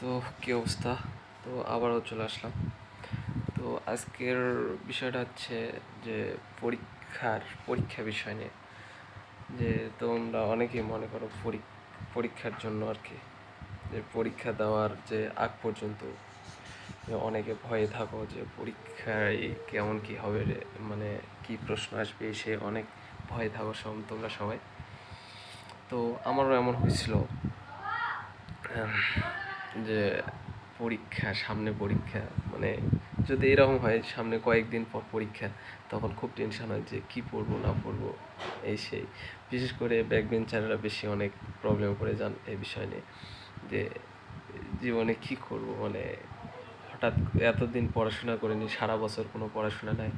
তো কী অবস্থা? তো আবারও চলে আসলাম। তো আজকের বিষয়টা হচ্ছে যে পরীক্ষা বিষয় নিয়ে। যে তোমরা অনেকেই মনে করো পরীক্ষার জন্য আর কি, যে পরীক্ষা দেওয়ার যে আগ পর্যন্ত যে অনেকে ভয়ে থাকো যে পরীক্ষায় কেমন কি হবে রে, মানে কি প্রশ্ন আসবে, সে অনেক ভয়ে থাকো তোমরা সবাই। তো আমারও এমন হয়েছিল যে সামনে পরীক্ষা, মানে যদি এরকম হয় সামনে কয়েকদিন পর পরীক্ষা, তখন খুব টেনশন হয় যে কি পড়বো না পড়বো এই সেই। বিশেষ করে ব্যাক বেঞ্চাররা বেশি অনেক প্রবলেমে পড়ে যান এই বিষয় নিয়ে, যে জীবনে কি করব, মানে হঠাৎ এতদিন পড়াশোনা করিনি, সারা বছর কোনো পড়াশোনা নাই,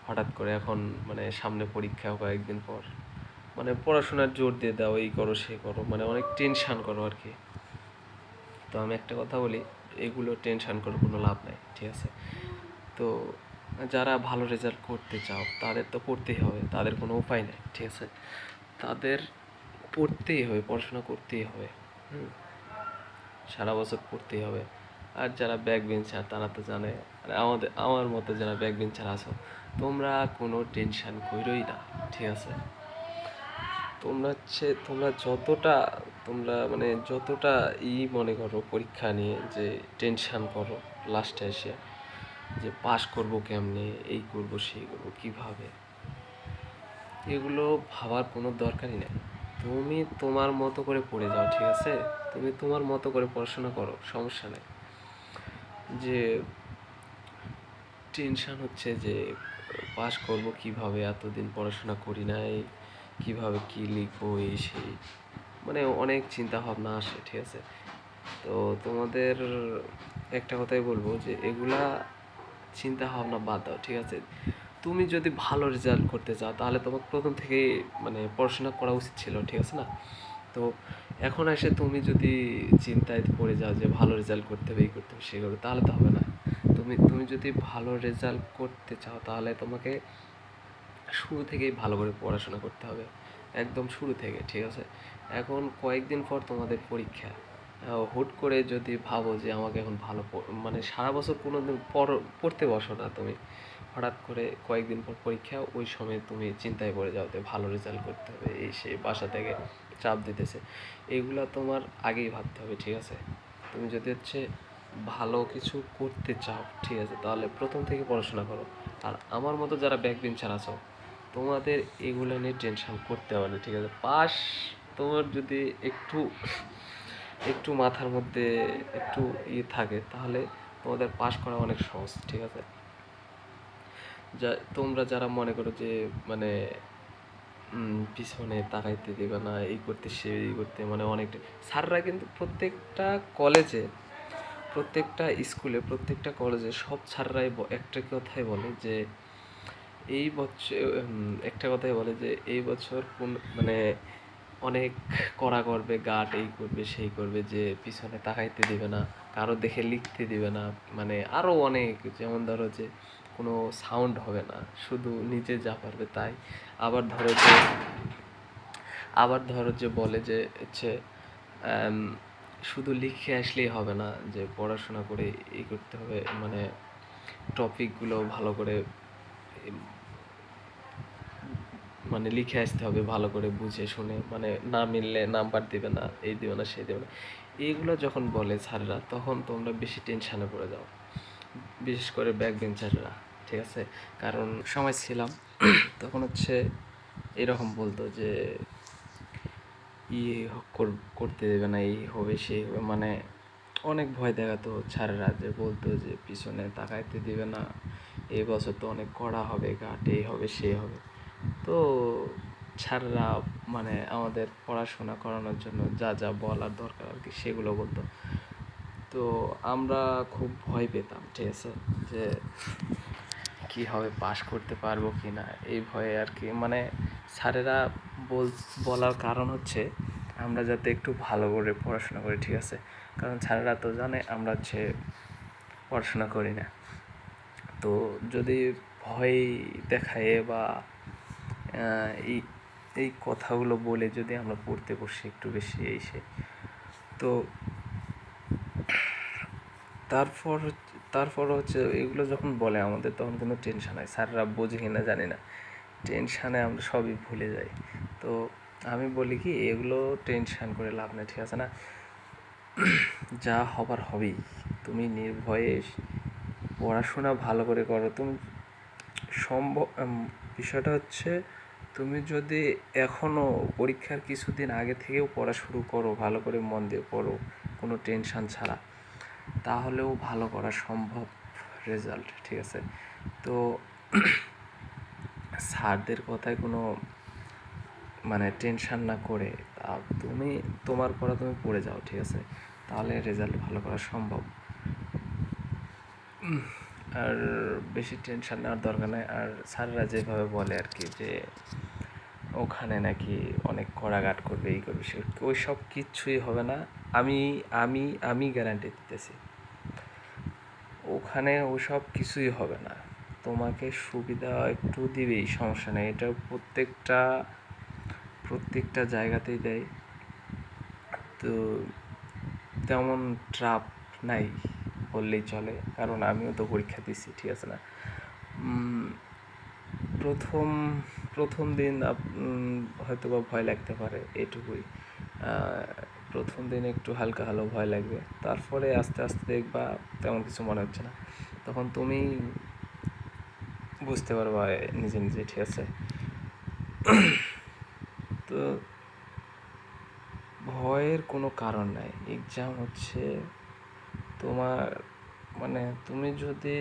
হঠাৎ করে এখন মানে সামনে পরীক্ষা কয়েকদিন পর, মানে পড়াশোনার জোর দিয়ে দাও, এই করো সে করো, মানে অনেক টেনশান করো আর কি। তো আমি একটা কথা বলি, এগুলো টেনশন করে কোনো লাভ নাই, ঠিক আছে? তো যারা ভালো রেজাল্ট করতে চাও তাদের তো পড়তেই হবে, তাদের কোনো উপায় নেই, ঠিক আছে? তাদের পড়তেই হবে, পড়াশোনা করতেই হবে। সারা বছর পড়তেই হবে। আর যারা ব্যাক বেঞ্চার তারা তো জানে, আর আমার মতো যারা ব্যাক বেঞ্চার আছো, তোমরা কোনো টেনশন করোই না, ঠিক আছে? তোমরা যতটা, তোমরা মানে যতটা মনে করো পরীক্ষা নিয়ে যে টেনশন করো লাস্টে এসে, যে পাশ করব কেমনে, এই করব সেই করব কিভাবে, এগুলো ভাবার কোনো দরকারই নেই। তুমি তোমার মতো করে পড়ে যাও, ঠিক আছে? তুমি তোমার মতো করে পড়াশোনা করো, সমস্যা নেই। যে টেনশন হচ্ছে যে পাশ করব কিভাবে, এতদিন পড়াশোনা করি নাই, কিভাবে কি লিখবো এই সেই, মানে অনেক চিন্তা ভাবনা আসে, ঠিক আছে? তো তোমাদের একটা কথাই বলবো যে এগুলা চিন্তা ভাবনা বাদ দাও, ঠিক আছে? তুমি যদি ভালো রেজাল্ট করতে চাও তাহলে তোমাকে প্রথম থেকেই মানে পড়াশোনা করা উচিত ছিল, ঠিক আছে না? তো এখন এসে তুমি যদি চিন্তায় পড়ে যাও যে ভালো রেজাল্ট করতে হবে, এই করতে হবে, সে করবে, তাহলে তো হবে না। তুমি যদি ভালো রেজাল্ট করতে চাও তাহলে তোমাকে শুরু থেকেই ভালো করে পড়াশোনা করতে হবে, একদম শুরু থেকে, ঠিক আছে? এখন কয়েকদিন পর তোমাদের পরীক্ষা, হুট করে যদি ভাবো যে আমাকে এখন মানে সারা বছর কোনো দিন পড়তে বসো না তুমি, হঠাৎ করে কয়েকদিন পর পরীক্ষা, ওই সময় তুমি চিন্তায় পড়ে যাও যে ভালো রেজাল্ট করতে হবে, এই সেই বাসা থেকে চাপ দিতেছে, এগুলো তোমার আগেই ভাবতে হবে, ঠিক আছে? তুমি যদি ভালো কিছু করতে চাও, ঠিক আছে, তাহলে প্রথম থেকে পড়াশোনা করো। আর আমার মতো যারা ব্যাক বেঞ্চার আছো, তোমাদের এগুলো নিয়ে টেনশন করতে হবে না, ঠিক আছে? তোমার যদি একটু একটু মাথার মধ্যে একটু থাকে, তাহলে তোমাদের পাস করা অনেক সহজ, ঠিক আছে? তোমরা যারা মনে করো যে মানে পিছনে তাকাইতে দেবে না, এই করতে সেই করতে, মানে অনেকটা, স্যাররা কিন্তু প্রত্যেকটা কলেজে, প্রত্যেকটা স্কুলে, প্রত্যেকটা কলেজে সব স্যাররাই একটা কথাই বলে যে এই বছর একটা কথাই বলে যে এই বছর কোন মানে অনেক কড়া করবে, গার্ড এই করবে সেই করবে, যে পিছনে তাকাইতে দিবে না, কারো দেখে লিখতে দিবে না, মানে আরও অনেক, যেমন ধরো যে কোনো সাউন্ড হবে না, শুধু নিজে যা পারবে তাই। আবার ধরো যে বলে যে শুধু লিখে আসলেই হবে না, যে পড়াশোনা করে এই করতে হবে, মানে টপিকগুলো ভালো করে মানে লিখে আসতে হবে, ভালো করে বুঝে শুনে, মানে না মিললে নাম্বার দেবে না, এই দেবে না সেই দেবে না, এইগুলো যখন বলে স্যাররা, তখন তোমরা বেশি টেনশানে পড়ে যাও, বিশেষ করে ব্যাক বেঞ্চাররা, ঠিক আছে? কারণ সময় ছিলাম তখন এরকম বলতো যে করতে দেবে না, এই হবে সেই হবে, মানে অনেক ভয় দেখাতো স্যারেরা, যে বলতো যে পিছনে তাকাইতে দিবে না, এই বছর তো অনেক কড়া হবে, গাট এই হবে সেই হবে। তো স্যাররা মানে আমাদের পড়াশোনা করানোর জন্য যা যা বলার দরকার আর কি সেগুলো বলতো। তো আমরা খুব ভয় পেতাম, ঠিক আছে, যে কী হবে, পাশ করতে পারবো কি না, এই ভয়ে আর কি। মানে স্যারেরা বলার কারণ আমরা যাতে একটু ভালো করে পড়াশোনা করি, ঠিক আছে? কারণ স্যারেরা তো জানে আমরা পড়াশোনা করি না। তো যদি ভয় দেখায় বা এই এই কথাগুলো বলে যদি আমরা পড়তে বসি একটু বেশি এই সে, তো তারপর তারপর হচ্ছে এগুলো যখন বলে আমাদের তখন কিন্তু টেনশন হয়, স্যাররা বোঝে কিনা জানি না, টেনশানে আমরা সবই ভুলে যাই। তো আমি বলি কি, এগুলো টেনশন করে লাভ নেই, ঠিক আছে না? যা হবার হবেই, তুমি নির্ভয়ে পড়াশোনা ভালো করে করো। তুমি সম্ভব বিষয়টা হচ্ছে, তুমি যদি এখনও পরীক্ষার কিছুদিন আগে থেকেও পড়া শুরু করো, ভালো করে মন দিয়ে পড়ো, কোনো টেনশান ছাড়া, তাহলেও ভালো করা সম্ভব রেজাল্ট, ঠিক আছে? তো স্যারদের কথায় কোনো মানে টেনশান না করে তুমি তোমার পড়া তুমি পড়ে যাও, ঠিক আছে? তাহলে রেজাল্ট ভালো করা সম্ভব। আর বেশি টেনশন নেওয়ার দরকার নেই। আর স্যাররা যেভাবে বলে আর কি, যে ওখানে নাকি অনেক কড়াঘাট করবে, এই করবে, সে ওই সব কিচ্ছুই হবে না। আমি আমি আমি গ্যারান্টি দিতেছি, ওখানে ওসব কিছুই হবে না। তোমাকে সুবিধা একটু দিবেই, সমস্যা নেই। এটা প্রত্যেকটা জায়গাতেই দেয়। তো তেমন ট্রাপ নাই বললেই চলে, কারণ আমিও তো পরীক্ষা দিচ্ছি, ঠিক আছে না? প্রথম প্রথম দিন হয়তো বা ভয় লাগতে পারে, এটুকুই। প্রথম দিন একটু হালকা হালকা ভয় লাগবে, তারপরে আস্তে আস্তে দেখবা তেমন কিছু মনে হচ্ছে না, তখন তুমি বুঝতে পারবা নিজে নিজে, ঠিক আছে? তো ভয়ের কোনো কারণ নাই। এক্সাম হচ্ছে তোমার, মানে তুমি যদি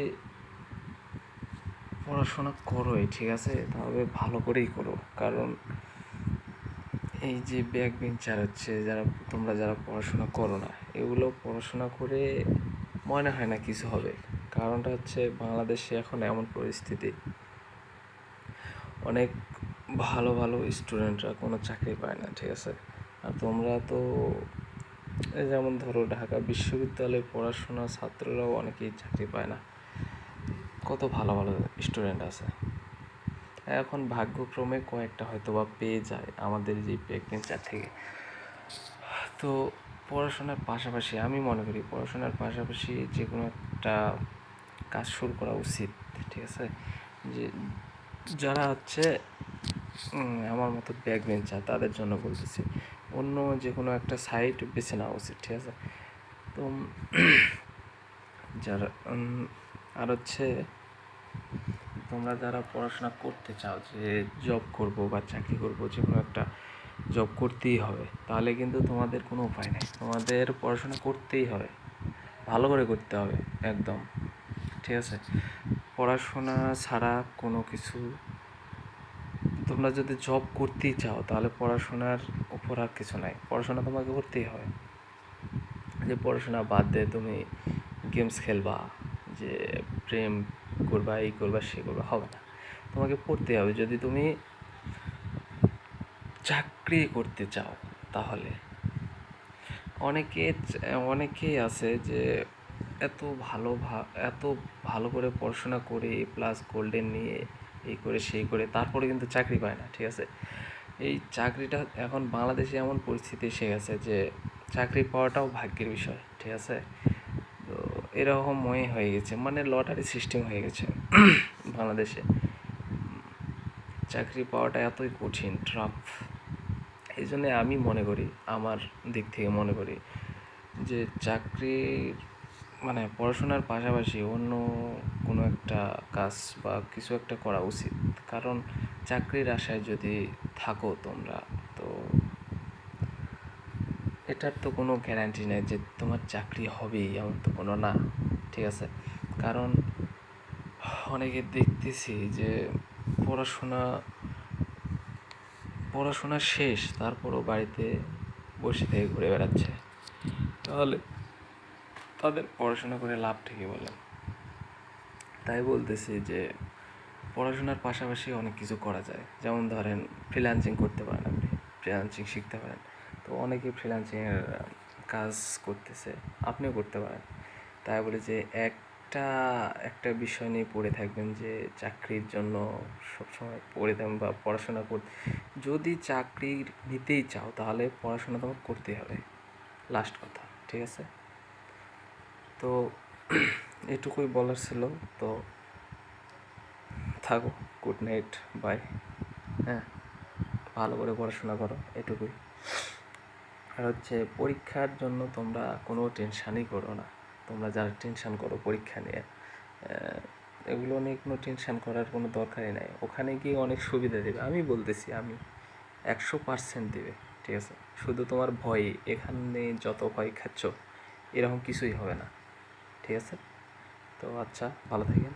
পড়াশোনা করোই, ঠিক আছে, তবে ভালো করেই করো। কারণ এই যে ব্যাক বেঞ্চার হচ্ছে, যারা পড়াশোনা করো না, এগুলো পড়াশোনা করে মনে হয় না কিছু হবে। কারণটা হচ্ছে, বাংলাদেশে এখন এমন পরিস্থিতি, অনেক ভালো ভালো স্টুডেন্টরা কোনো চাকরি পায় না, ঠিক আছে? আর তোমরা তো যেমন ধরো ঢাকা বিশ্ববিদ্যালয়ে পড়াশোনা ছাত্ররাও অনেকেই চাকরি পায় না, কত ভালো ভালো স্টুডেন্ট আছে। এখন ভাগ্যক্রমে কয়েকটা হয়তো বা পেয়ে যায় আমাদের যে প্রেগনেন্সার থেকে। তো পড়াশোনার পাশাপাশি, আমি মনে করি পড়াশোনার পাশাপাশি যে কোনো একটা কাজ শুরু করা উচিত, ঠিক আছে? যে যারা হচ্ছে আমার মতো ব্যাক বেঞ্চার, তাদের জন্য বলতেছি, অন্য যে কোনো একটা সাইট বেছে নেওয়া উচিত, ঠিক আছে? তো যারা আর হচ্ছে, তোমরা যারা পড়াশোনা করতে চাও যে জব করব বা চাকরি করব, যে কোনো একটা জব করতেই হবে, তাহলে কিন্তু তোমাদের কোনো উপায় নেই, তোমাদের পড়াশোনা করতেই হবে, ভালো করে করতে হবে একদম, ঠিক আছে? পড়াশোনা ছাড়া কোনো কিছু, তোমরা যদি জব করতেই চাও তাহলে পড়াশোনার উপর আর কিছু নাই, পড়াশোনা তোমাকে করতেই হবে। যে পড়াশোনা বাদ দিয়ে তুমি গেমস খেলবা, যে প্রেম করবা, এই করবা, সে করবা, হবে না। তোমাকে পড়তে হবে। যদি তুমি চাকরি করতে চাও, তাহলে অনেকেই আছে যে এত এত ভালো করে পড়াশোনা করে প্লাস গোল্ডেন নিয়ে এই করে সেই করে, তারপরে কিন্তু চাকরি পায় না, ঠিক আছে? এই চাকরিটা এখন বাংলাদেশে এমন পরিস্থিতি এসে গেছে যে চাকরি পাওয়াটাও ভাগ্যের বিষয়, ঠিক আছে? তো এরকমই হয়ে গেছে, মানে লটারি সিস্টেম হয়ে গেছে বাংলাদেশে। চাকরি পাওয়াটা এতই কঠিন, টাফ। এই জন্যে আমি মনে করি, আমার দিক থেকে মনে করি যে চাকরির মানে পড়াশোনার পাশাপাশি অন্য কোনো একটা কাজ বা কিছু একটা করা উচিত। কারণ চাকরির আশায় যদি থাকো তোমরা, তো এটার তো কোনো গ্যারান্টি নেই যে তোমার চাকরি হবেই, এমন তো কোনো না, ঠিক আছে? কারণ অনেকে দেখতেছি যে পড়াশোনা পড়াশোনা শেষ, তারপরও বাড়িতে বসে থেকে ঘুরে বেড়াচ্ছে, তাহলে তাদের পড়াশোনা করে লাভ ঠিকই বলেন। তাই বলতেছি যে পড়াশোনার পাশাপাশি অনেক কিছু করা যায়। যেমন ধরেন ফ্রিল্যান্সিং করতে পারেন, আপনি ফ্রিল্যান্সিং শিখতে পারেন। তো অনেকেই ফ্রিল্যান্সিংয়ের কাজ করতেছে, আপনিও করতে পারেন। তাই বলে যে একটা একটা বিষয় নিয়ে পড়ে থাকবেন যে চাকরির জন্য সবসময় পড়ে থাকবেন বা পড়াশোনা যদি চাকরি নিতেই চাও তাহলে পড়াশোনা তোমাকে করতেই হবে, লাস্ট কথা, ঠিক আছে? তো এটুকুই বলার ছিল। তো থাকো, গুড নাইট, বাই। হ্যাঁ, ভালো করে পড়াশোনা করো, এটুকুই। আর হচ্ছে পরীক্ষার জন্য তোমরা কোনো টেনশানই করো না। তোমরা যারা টেনশান করো পরীক্ষা নিয়ে, এগুলো নিয়ে কোনো টেনশান করার কোনো দরকারই নাই। ওখানে গিয়ে অনেক সুবিধা দেবে, আমি বলতেছি, আমি 100% দেবে, ঠিক আছে? শুধু তোমার ভয়, এখানে যত ভয় খাচ্ছ এরকম কিছুই হবে না, ঠিক আছে? তো আচ্ছা, ভালো থাকেন।